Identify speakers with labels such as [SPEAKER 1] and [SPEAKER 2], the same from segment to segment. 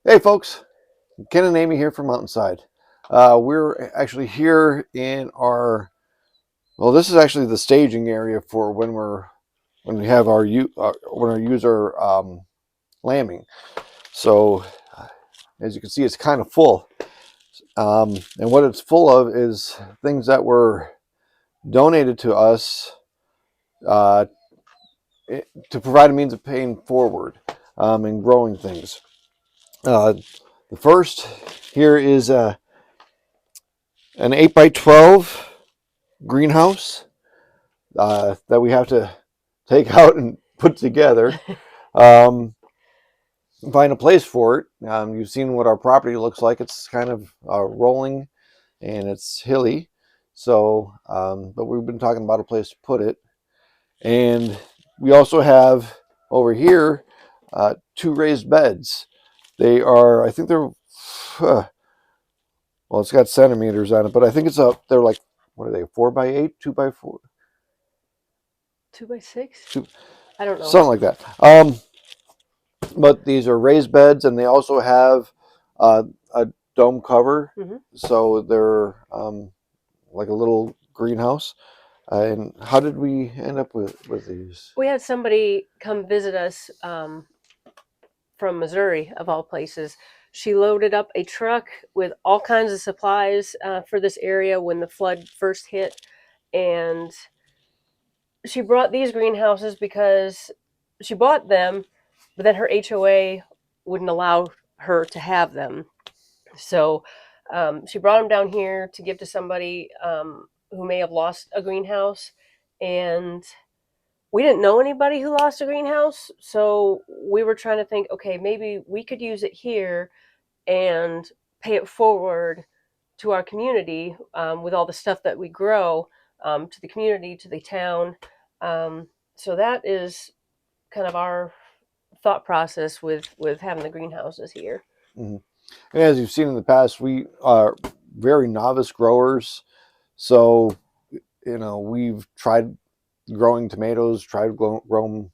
[SPEAKER 1] Hey folks, Ken and Amy here from Mountainside. We're actually here in well, this is actually the staging area for when we have when our ewes are lambing. So as you can see, it's kind of full. And what it's full of is things that were donated to us uh, to provide a means of paying forward and growing things. The first here is an 8x12 greenhouse that we have to take out and put together. Um, Find a place for it. You've seen what our property looks like. It's kind of rolling and it's hilly. So, but we've been talking about a place to put it. And we also have over here two raised beds. They are, I think they're, well, it's got centimeters on it, but I think they're like, what are they, 4x8, 2x4?
[SPEAKER 2] 2x6?
[SPEAKER 1] Two,
[SPEAKER 2] I don't know.
[SPEAKER 1] something like that. But these are raised beds, and they also have a dome cover, so they're like a little greenhouse. And how did we end up with these?
[SPEAKER 2] We had somebody come visit us from Missouri, of all places. She loaded up a truck with all kinds of supplies for this area when the flood first hit. And she brought these greenhouses because she bought them, but then her HOA wouldn't allow her to have them. So she brought them down here to give to somebody who may have lost a greenhouse. And we didn't know anybody who lost a greenhouse. So we were trying to think, okay, maybe we could use it here and pay it forward to our community with all the stuff that we grow to the community, to the town. So that is kind of our thought process with having the greenhouses here.
[SPEAKER 1] Mm-hmm. And as you've seen in the past, we are very novice growers. So, we've tried growing tomatoes, tried growing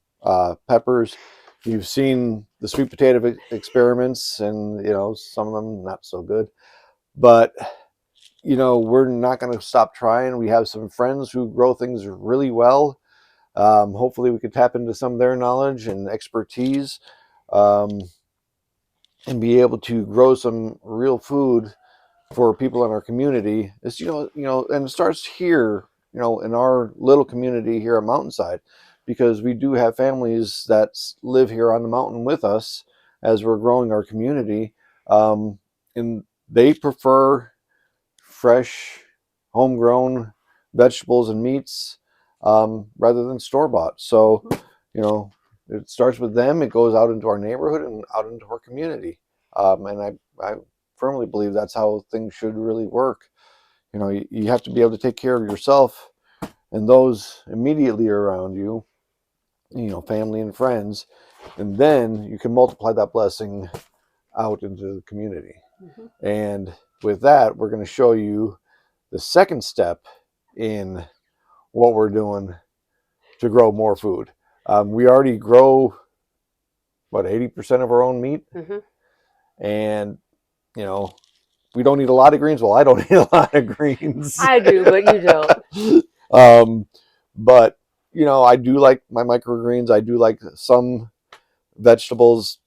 [SPEAKER 1] peppers. You've seen the sweet potato experiments, and some of them not so good. But we're not going to stop trying. We have some friends who grow things really well. Hopefully, we could tap into some of their knowledge and expertise, and be able to grow some real food for people in our community. It's and it starts here, in our little community here at Mountainside, because we do have families that live here on the mountain with us as we're growing our community, and they prefer fresh, homegrown vegetables and meats rather than store-bought. So, it starts with them. It goes out into our neighborhood and out into our community. And I firmly believe that's how things should really work. You have to be able to take care of yourself and those immediately around you, family and friends, and then you can multiply that blessing out into the community. And with that, we're going to show you the second step in what we're doing to grow more food. We already grow, 80% of our own meat? And, we don't eat a lot of greens. Well, I don't eat a lot of greens.
[SPEAKER 2] I do, but you don't.
[SPEAKER 1] But, I do like my microgreens. I do like some vegetables.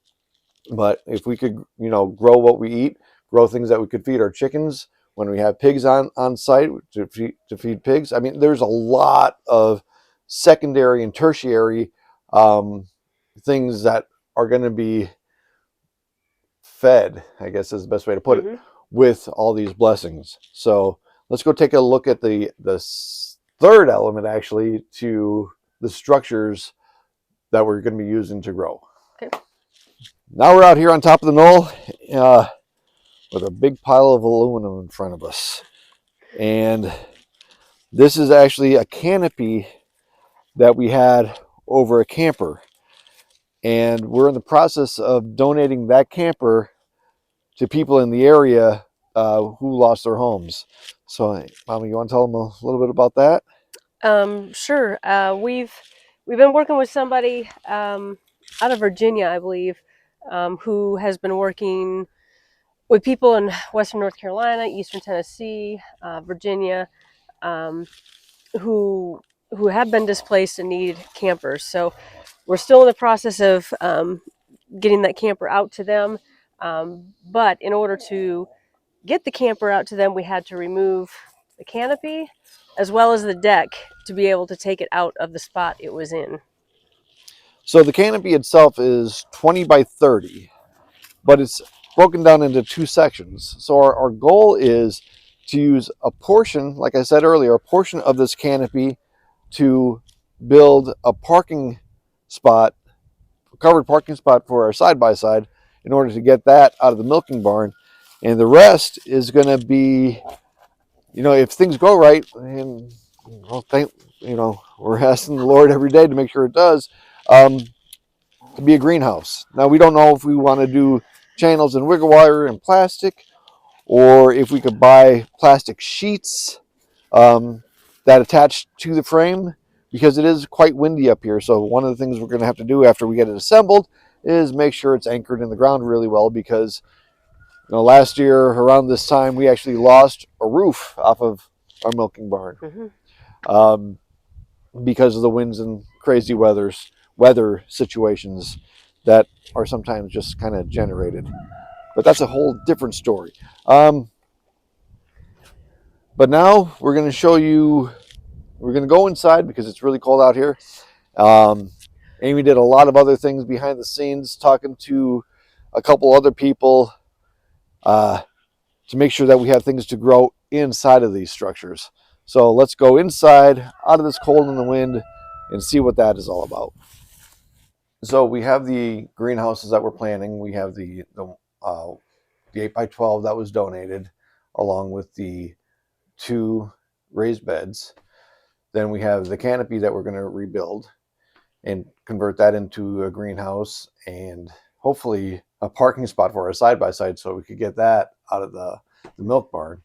[SPEAKER 1] But if we could, grow what we eat, grow things that we could feed our chickens when we have pigs on site to feed pigs. I mean, there's a lot of secondary and tertiary things that are going to be fed, I guess is the best way to put it, with all these blessings. So let's go take a look at the third element, actually, to the structures that we're going to be using to grow.
[SPEAKER 2] Okay.
[SPEAKER 1] Now we're out here on top of the knoll with a big pile of aluminum in front of us. And this is actually a canopy that we had over a camper. And we're in the process of donating that camper to people in the area who lost their homes. So, Mama, you want to tell them a little bit about that?
[SPEAKER 2] Sure. We've been working with somebody out of Virginia, I believe, who has been working with people in Western North Carolina, Eastern Tennessee, Virginia, um, who have been displaced and need campers. So we're still in the process of getting that camper out to them. But in order to get the camper out to them, we had to remove the canopy as well as the deck to be able to take it out of the spot it was in.
[SPEAKER 1] So the canopy itself is 20 by 30, but it's broken down into two sections. So our goal is to use a portion, like I said earlier, a portion of this canopy to build a parking spot, a covered parking spot for our side-by-side in order to get that out of the milking barn. And the rest is going to be, if things go right, and we're asking the Lord every day to make sure it does, to be a greenhouse. Now, we don't know if we want to do channels and wiggle wire and plastic, or if we could buy plastic sheets that attach to the frame, because it is quite windy up here. So one of the things we're going to have to do after we get it assembled is make sure it's anchored in the ground really well, because last year around this time we actually lost a roof off of our milking barn. Because of the winds and crazy weather situations that are sometimes just kind of generated. But that's a whole different story. But now we're going to show you, we're going to go inside because it's really cold out here. Amy did a lot of other things behind the scenes, talking to a couple other people to make sure that we have things to grow inside of these structures. So let's go inside, out of this cold and the wind, and see what that is all about. So we have the greenhouses that we're planning. We have the 8x12 that was donated, along with the 2 raised beds. Then we have the canopy that we're going to rebuild and convert that into a greenhouse, and hopefully a parking spot for our side-by-side so we could get that out of the milk barn.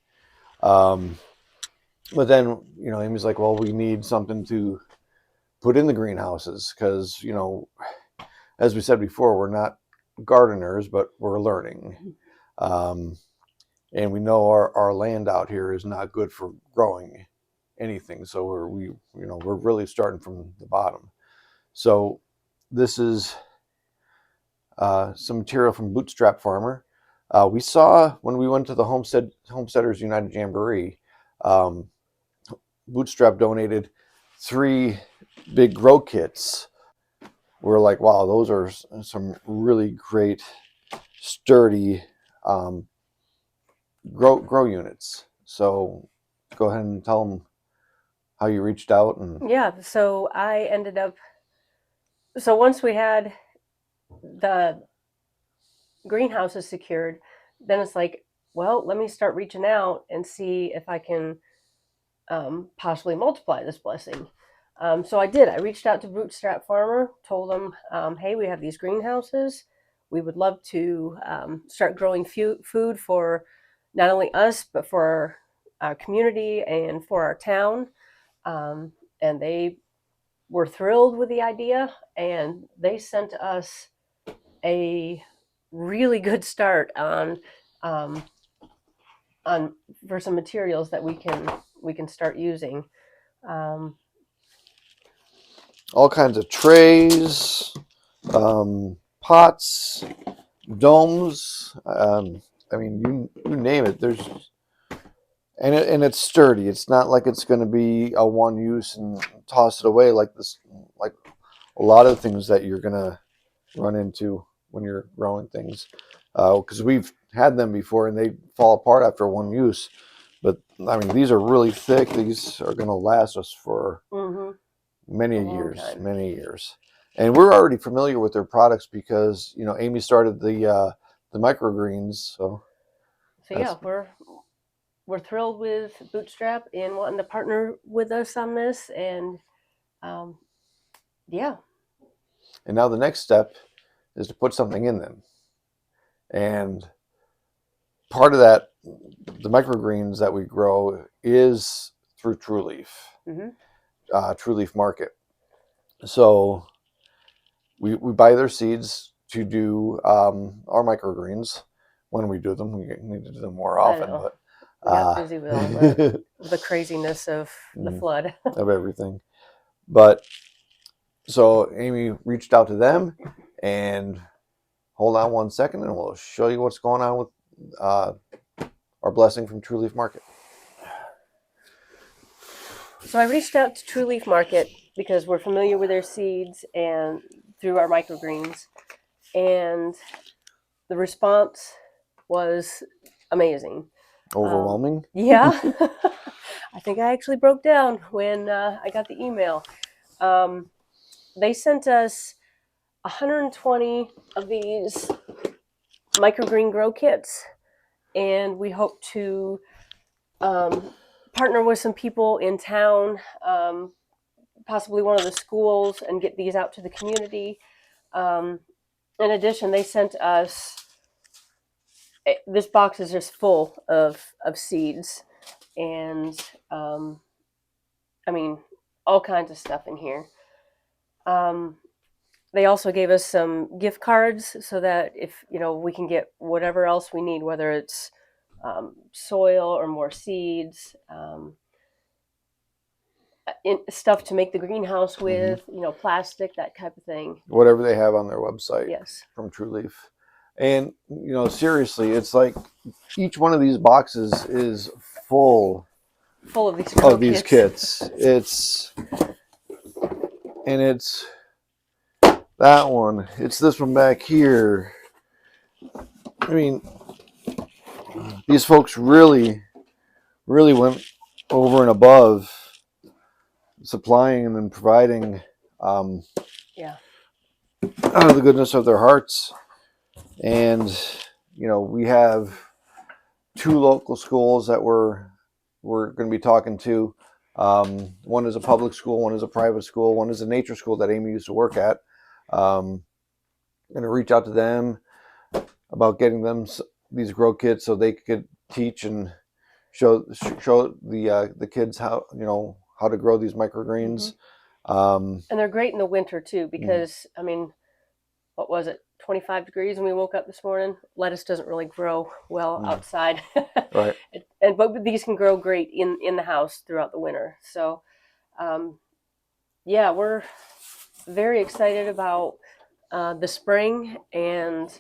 [SPEAKER 1] But then, Amy's like, well, we need something to put in the greenhouses because, as we said before, we're not gardeners, but we're learning. And we know our land out here is not good for growing anything. So we're really starting from the bottom. So this is some material from Bootstrap Farmer. We saw when we went to the Homesteaders United Jamboree, Bootstrap donated 3 big grow kits. We're like, wow, those are some really great, sturdy grow units. So go ahead and tell them how you reached out. And
[SPEAKER 2] Yeah, so I ended up, so once we had the greenhouses secured, then it's like, well, let me start reaching out and see if I can possibly multiply this blessing. So I did. I reached out to Bootstrap Farmer, told them, hey, we have these greenhouses. We would love to start growing food for not only us, but for our community and for our town. And they were thrilled with the idea, and they sent us a really good start on for some materials that we can start using.
[SPEAKER 1] All kinds of trays, pots, domes. I mean, you name it. And it's sturdy. It's not like it's going to be a one use and toss it away like a lot of things that you're going to run into when you're growing things. Because we've had them before and they fall apart after one use. But I mean, these are really thick. These are going to last us for many years. And we're already familiar with their products because Amy started the microgreens. So
[SPEAKER 2] yeah, we're thrilled with Bootstrap and wanting to partner with us on this, and yeah.
[SPEAKER 1] And now the next step is to put something in them. And part of that, the microgreens that we grow, is through True Leaf, True Leaf Market. So we buy their seeds to do our microgreens when we do them. We need to do them more often, but
[SPEAKER 2] we got busy with all the craziness of the flood.
[SPEAKER 1] of everything. But so Amy reached out to them, and hold on one second, and we'll show you what's going on with our blessing from True Leaf Market.
[SPEAKER 2] So I reached out to True Leaf Market because we're familiar with their seeds and through our microgreens, and the response was amazing.
[SPEAKER 1] Overwhelming?
[SPEAKER 2] Yeah. I think I actually broke down when I got the email. They sent us 120 of these microgreen grow kits, and we hope to partner with some people in town, possibly one of the schools, and get these out to the community. In addition, they sent us, this box is just full of seeds, and I mean, all kinds of stuff in here. They also gave us some gift cards so that if, we can get whatever else we need, whether it's soil or more seeds, stuff to make the greenhouse with, plastic, that type of thing.
[SPEAKER 1] Whatever they have on their website.
[SPEAKER 2] Yes.
[SPEAKER 1] From True Leaf. And, seriously, it's like each one of these boxes is full
[SPEAKER 2] of these
[SPEAKER 1] kits. It's that one. It's this one back here. I mean, these folks really went over and above supplying and providing out of the goodness of their hearts. And, we have 2 local schools that we're going to be talking to. One is a public school, one is a private school, one is a nature school that Amy used to work at. Going to reach out to them about getting them these grow kits so they could teach and show the kids how to grow these microgreens.
[SPEAKER 2] And they're great in the winter too, because I mean, what was it, 25 degrees when we woke up this morning? Lettuce doesn't really grow well outside.
[SPEAKER 1] Right.
[SPEAKER 2] But these can grow great in the house throughout the winter. So we're very excited about the spring and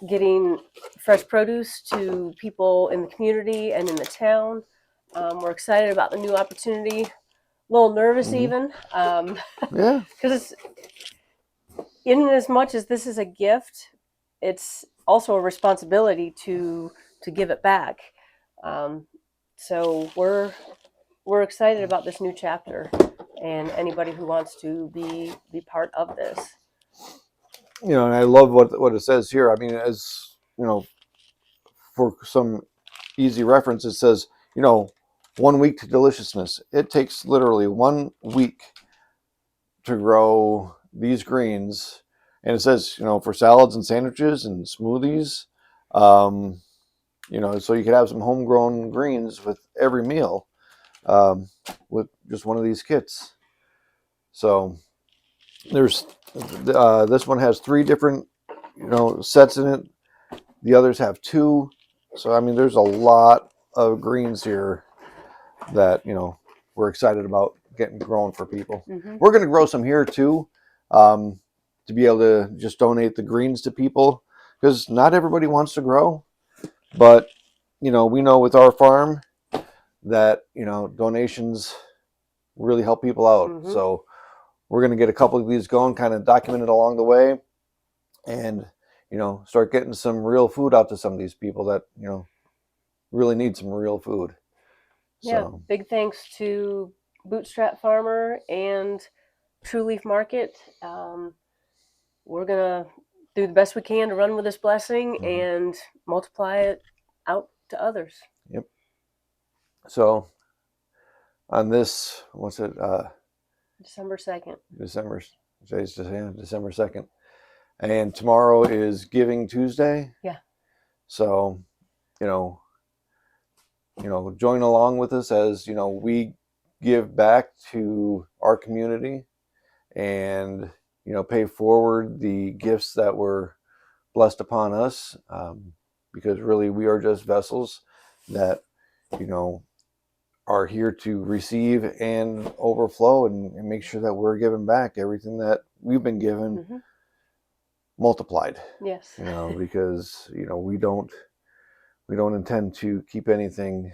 [SPEAKER 2] getting fresh produce to people in the community and in the town. We're excited about the new opportunity. A little nervous even.
[SPEAKER 1] Yeah.
[SPEAKER 2] Because in as much as this is a gift, it's also a responsibility to give it back. So we're excited about this new chapter, and anybody who wants to be part of this.
[SPEAKER 1] And I love what it says here. I mean, as for some easy reference, it says 1 week to deliciousness. It takes literally 1 week to grow these greens, and it says for salads and sandwiches and smoothies, so you could have some homegrown greens with every meal, with just one of these kits. So there's this one has 3 different sets in it. The others have 2. So I mean, there's a lot of greens here that we're excited about getting grown for people. We're going to grow some here too, to be able to just donate the greens to people, because not everybody wants to grow. But we know with our farm that donations really help people out. So we're going to get a couple of these going, kind of documented along the way, and start getting some real food out to some of these people that really need some real food.
[SPEAKER 2] Yeah, big thanks to Bootstrap Farmer and True Leaf Market. We're gonna do the best we can to run with this blessing and multiply it out to others.
[SPEAKER 1] Yep. So on this, what's it?
[SPEAKER 2] December 2nd.
[SPEAKER 1] Today's December 2nd. And tomorrow is Giving Tuesday.
[SPEAKER 2] Yeah.
[SPEAKER 1] So, join along with us as, we give back to our community, and, pay forward the gifts that were blessed upon us, because really we are just vessels that, are here to receive and overflow and make sure that we're giving back everything that we've been given, multiplied.
[SPEAKER 2] Yes.
[SPEAKER 1] Because we don't intend to keep anything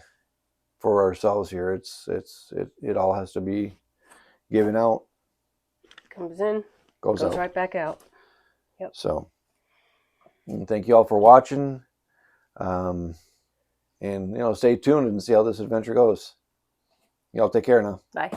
[SPEAKER 1] for ourselves here. It all has to be given out.
[SPEAKER 2] Comes in,
[SPEAKER 1] Goes out.
[SPEAKER 2] right back out. Yep.
[SPEAKER 1] So, thank you all for watching. And stay tuned and see how this adventure goes. Y'all take care now.
[SPEAKER 2] Bye.